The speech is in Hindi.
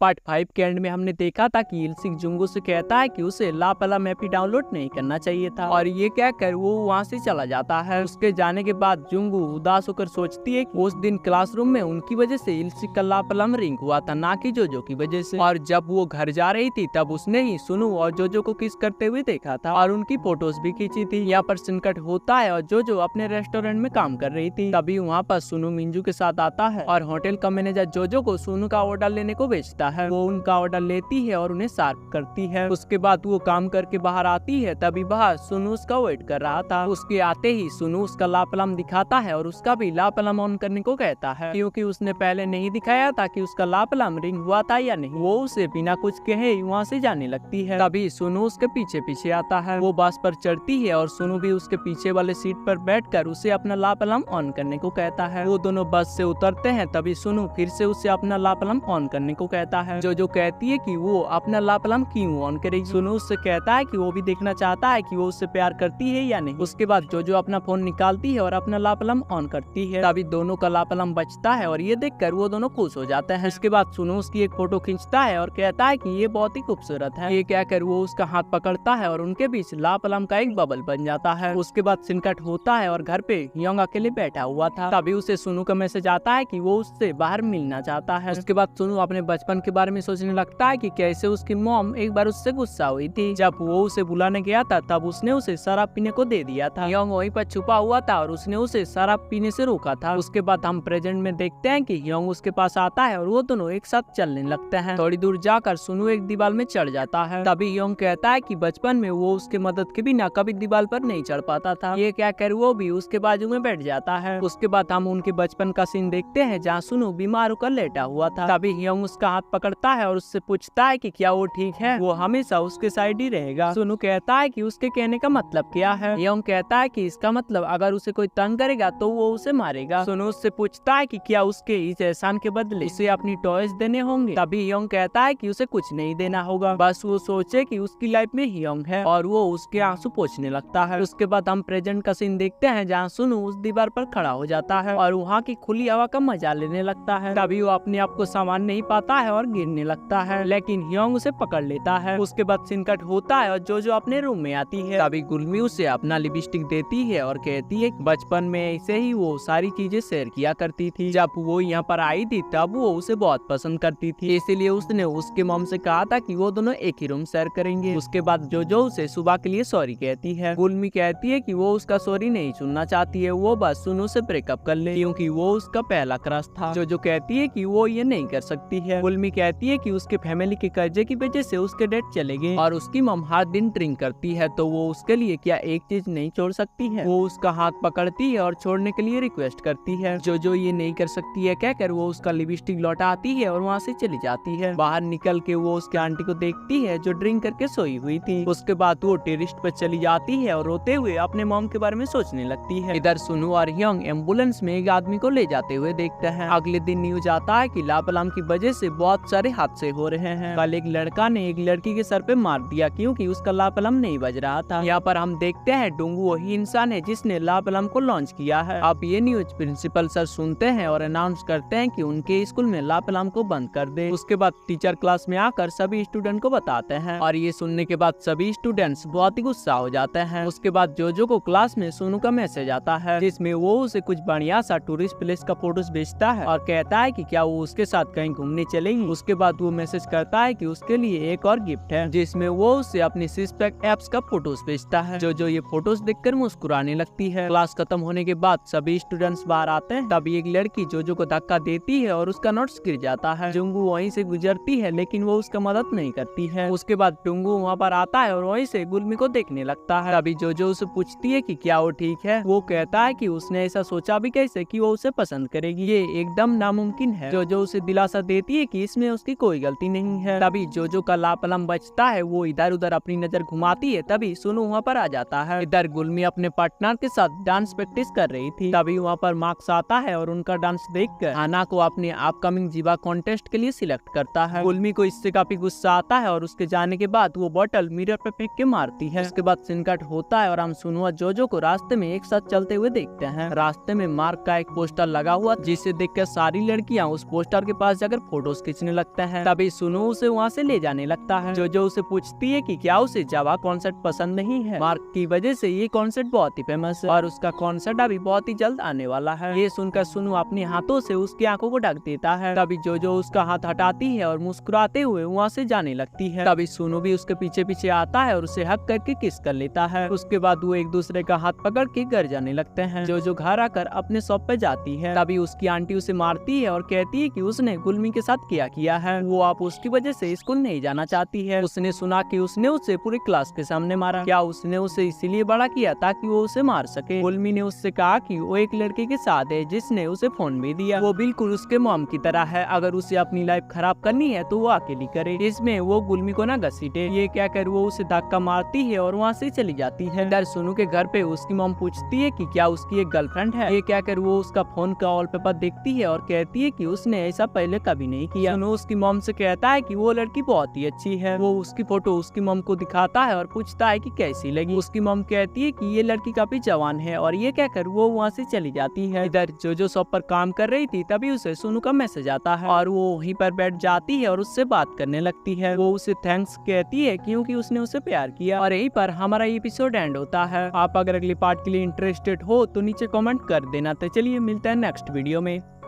पार्ट 5 के एंड में हमने देखा था कि इल्सिंग जुंगू से कहता है कि उसे लापला मैप डाउनलोड नहीं करना चाहिए था और ये कहकर वो वहाँ से चला जाता है। उसके जाने के बाद जुंगू उदास होकर सोचती है कि उस दिन क्लासरूम में उनकी वजह से इल्सिंग का लापला रिंग हुआ था, ना कि जोजो की वजह से। और जब वो घर जा रही थी तब उसने ही सुनु और जोजो को किस करते हुए देखा था और उनकी फोटोज भी खींची थी। यहाँ पर संकट होता है और जोजो अपने रेस्टोरेंट में काम कर रही थी। तभी वहाँ पर सुनु मिंजू के साथ आता है और होटल का मैनेजर जोजो को सुनु का ऑर्डर लेने को भेजता है। वो उनका ऑर्डर लेती है और उन्हें सर्व करती है। उसके बाद वो काम करके बाहर आती है, तभी बाहर सुनु उसका वेट कर रहा था। उसके आते ही सुनु उसका लापलम दिखाता है और उसका भी लापलम ऑन करने को कहता है, क्योंकि उसने पहले नहीं दिखाया था कि उसका लापलम रिंग हुआ था या नहीं। वो उसे बिना कुछ कहे वहाँ से जाने लगती है। तभी सुनु उसके पीछे पीछे आता है। वो बस पर चढ़ती है और सुनु भी उसके पीछे वाले सीट पर बैठकर उसे अपना लापलम ऑन करने को कहता है। वो दोनों बस से उतरते हैं, तभी सुनु फिर से उसे अपना लापलम ऑन करने को कहता है। जो कहती है कि वो अपना लापलम क्यों ऑन करेगी। सुनु उससे कहता है कि वो भी देखना चाहता है कि वो उससे प्यार करती है या नहीं। उसके बाद जो अपना फोन निकालती है और अपना लापलम ऑन करती है। तभी दोनों का लापलम बचता है और ये देखकर वो दोनों खुश हो जाते हैं। इसके बाद सुनु उसकी एक फोटो खींचता है और कहता है कि ये बहुत ही खूबसूरत है। ये कहकर वो उसका हाथ पकड़ता है और उनके बीच लापलम का एक बबल बन जाता है। उसके बाद सिनकट होता है और घर पे योंग अकेले बैठा हुआ था। तभी उसे सुनु का मैसेज आता है कि वो उससे बाहर मिलना चाहता है। उसके बाद सुनु अपने बचपन के बारे में सोचने लगता है कि कैसे उसकी मॉम एक बार उससे गुस्सा हुई थी। जब वो उसे बुलाने गया था तब उसने उसे शराब पीने को दे दिया था। योंग वहीं पर छुपा हुआ था और उसने उसे शराब पीने से रोका था। उसके बाद हम प्रेजेंट में देखते हैं कि योंग उसके पास आता है और वो दोनों एक साथ चलने लगते हैं। थोड़ी दूर जाकर सुनु एक दीवार में चढ़ जाता है। तभी योंग कहता है कि बचपन में वो उसके मदद के बिना कभी दीवार पर नहीं चढ़ पाता था। ये कहकर वो भी उसके बाजू में बैठ जाता है। उसके बाद हम उनके बचपन का सीन देखते हैं जहाँ सुनु बीमार होकर लेटा हुआ था। तभी योंग उसका हाथ पकड़ता है और उससे पूछता है कि क्या वो ठीक है, वो हमेशा उसके साइड ही रहेगा। सुनु कहता है कि उसके कहने का मतलब क्या है। योंग कहता है कि इसका मतलब अगर उसे कोई तंग करेगा तो वो उसे मारेगा। सुनु उससे पूछता है कि क्या उसके इस एहसान के बदले उसे अपनी टॉयज देने होंगे। तभी योंग कहता है कि उसे कुछ नहीं देना होगा, बस वो सोचे कि उसकी लाइफ में योंग है और वो उसके आंसू पोंछने लगता है। उसके बाद हम प्रेजेंट का सीन देखते हैं जहाँ सुनु उस दीवार पर खड़ा हो जाता है और वहाँ की खुली हवा का मजा लेने लगता है। तभी वो अपने आप को संभाल नहीं पाता है और गिरने लगता है, लेकिन योंग उसे पकड़ लेता है। उसके बाद सिनकट होता है और जो अपने रूम में आती है। तभी गुलमी उसे अपना लिपस्टिक देती है और कहती है बचपन में ऐसे ही वो सारी चीजें शेयर किया करती थी। जब वो यहाँ पर आई थी तब वो उसे बहुत पसंद करती थी, इसीलिए उसने उसके मॉम से कहा था कि वो दोनों एक ही रूम शेयर करेंगे। उसके बाद जो उसे सुबह के लिए सॉरी कहती है। गुलमी कहती है कि वो उसका सॉरी नहीं सुनना चाहती है, वो बस सुनु से ब्रेकअप कर ले, क्योंकि वो उसका पहला क्रश था। जो कहती है कि वो ये नहीं कर सकती है। गुलमी कहती है कि उसके फैमिली के कर्जे की वजह से उसके डैड चले गए और उसकी मॉम हर दिन ड्रिंक करती है, तो वो उसके लिए क्या एक चीज नहीं छोड़ सकती है। वो उसका हाथ पकड़ती है और छोड़ने के लिए रिक्वेस्ट करती है। जो ये नहीं कर सकती है कहकर वो उसका लिपस्टिक लौटाती है और वहाँ से चली जाती है। बाहर निकल के वो उसके आंटी को देखती है जो ड्रिंक करके सोई हुई थी। उसके बाद वो टेरिस्ट पर चली जाती है और रोते हुए अपने मॉम के बारे में सोचने लगती है। इधर सुनु और योंग एम्बुलेंस में एक आदमी को ले जाते हुए देखते हैं। अगले दिन न्यूज आता है कि लापलम की वजह से बहुत सारे हादसे हो रहे हैं। कल एक लड़का ने एक लड़की के सर पे मार दिया क्योंकि उसका लापलम नहीं बज रहा था। यहाँ पर हम देखते हैं डोंगू वही इंसान है जिसने लापलम को लॉन्च किया है। अब ये न्यूज प्रिंसिपल सर सुनते हैं और अनाउंस करते हैं कि उनके स्कूल में लापलम को बंद कर दे। उसके बाद टीचर क्लास में आकर सभी स्टूडेंट को बताते हैं और ये सुनने के बाद सभी स्टूडेंट्स बहुत ही गुस्सा हो जाते हैं। उसके बाद जो को क्लास में सुनु का मैसेज आता है जिसमें वो उसे कुछ बढ़िया सा टूरिस्ट प्लेस का फोटोज भेजता है और कहता है कि क्या वो उसके साथ कहीं घूमने चलेंगी। उसके बाद वो मैसेज करता है कि उसके लिए एक और गिफ्ट है जिसमें वो उसे अपनी सिक्स पैक एप्स का फोटोज भेजता है। जो ये फोटोज देखकर मुस्कुराने लगती है। क्लास खत्म होने के बाद सभी स्टूडेंट्स बाहर आते हैं। तभी एक लड़की जो को धक्का देती है और उसका नोट्स गिर जाता है। जुंगू वहीं से गुजरती है लेकिन वो उसका मदद नहीं करती है। उसके बाद टुंगू वहाँ पर आता है और वहीं से गुलमी को देखने लगता है। तभी जो उसे पूछती है कि क्या वो ठीक है। वो कहता है कि उसने ऐसा सोचा भी कैसे कि वो उसे पसंद करेगी, ये एकदम नामुमकिन है। जो उसे दिलासा देती है कि इसमें उसकी कोई गलती नहीं है। तभी जो का लापलम बचता है। वो इधर उधर अपनी नजर घुमाती है। तभी सुनु वहाँ पर आ जाता है। इधर गुलमी अपने पार्टनर के साथ डांस प्रैक्टिस कर रही थी। तभी वहाँ पर मार्क्स आता है और उनका डांस देखकर हाना को अपने अपकमिंग जीवा कॉन्टेस्ट के लिए सिलेक्ट करता है। गुलमी को इससे काफी गुस्सा आता है और उसके जाने के बाद वो बोतल मिरर पे फेंक के मारती है। उसके बाद सिनकट होता है और हम सुनु और जो को रास्ते में एक साथ चलते हुए देखते हैं। रास्ते में मार्क का एक पोस्टर लगा हुआ जिसे देखकर सारी लड़कियां उस पोस्टर के पास जाकर फोटोज खींचने पूछने लगते हैं। तभी सुनो उसे वहाँ से ले जाने लगता है। जो उसे पूछती है कि क्या उसे जावा कॉन्सर्ट पसंद नहीं है। मार्क की वजह से ये कॉन्सर्ट बहुत ही फेमस है और उसका कॉन्सर्ट अभी बहुत ही जल्द आने वाला है। ये सुनकर सुनो अपने हाथों से उसकी आंखों को ढक देता है। तभी जो उसका हाथ हटाती है और मुस्कुराते हुए वहाँ से जाने लगती है। तभी सुनो भी उसके पीछे पीछे आता है और उसे हक करके किस कर लेता है। उसके बाद वो एक दूसरे का हाथ पकड़ के घर जाने लगते हैं। जो घर आकर अपने शॉप पे जाती है। तभी उसकी आंटी उसे मारती है और कहती है कि उसने गुलमी के साथ क्या किया है, वो आप उसकी वजह से स्कूल नहीं जाना चाहती है। उसने सुना कि उसने उसे पूरी क्लास के सामने मारा। क्या उसने उसे इसीलिए बड़ा किया ताकि वो उसे मार सके। गुलमी ने उससे कहा कि वो एक लड़के के साथ है जिसने उसे फोन भी दिया। वो बिल्कुल उसके मॉम की तरह है, अगर उसे अपनी लाइफ खराब करनी है तो वो अकेली करे। इसमें वो गुलमी को ना घसीटे। ये क्या कर वो उसे धक्का मारती है और वहाँ से चली जाती है। इधर सुनु के घर पे उसकी मॉम पूछती है कि क्या उसकी एक गर्लफ्रेंड है। ये क्या कर वो उसका फोन का वॉलपेपर देखती है और कहती है कि उसने ऐसा पहले कभी नहीं किया। सुनु उसकी मॉम से कहता है कि वो लड़की बहुत ही अच्छी है। वो उसकी फोटो उसकी मॉम को दिखाता है और पूछता है कि कैसी लगी। उसकी मॉम कहती है कि ये लड़की काफी जवान है और ये क्या कर वो वहाँ से चली जाती है। इधर जो शॉप पर काम कर रही थी तभी उसे सुनु का मैसेज आता है और वो वहीं पर बैठ जाती है और उससे बात करने लगती है। वो उसे थैंक्स कहती है क्योंकि उसने उसे प्यार किया। और यहीं पर हमारा एपिसोड एंड होता है। आप अगर अगली पार्ट के लिए इंटरेस्टेड हो तो नीचे कमेंट कर देना। तो चलिए मिलता है नेक्स्ट वीडियो में।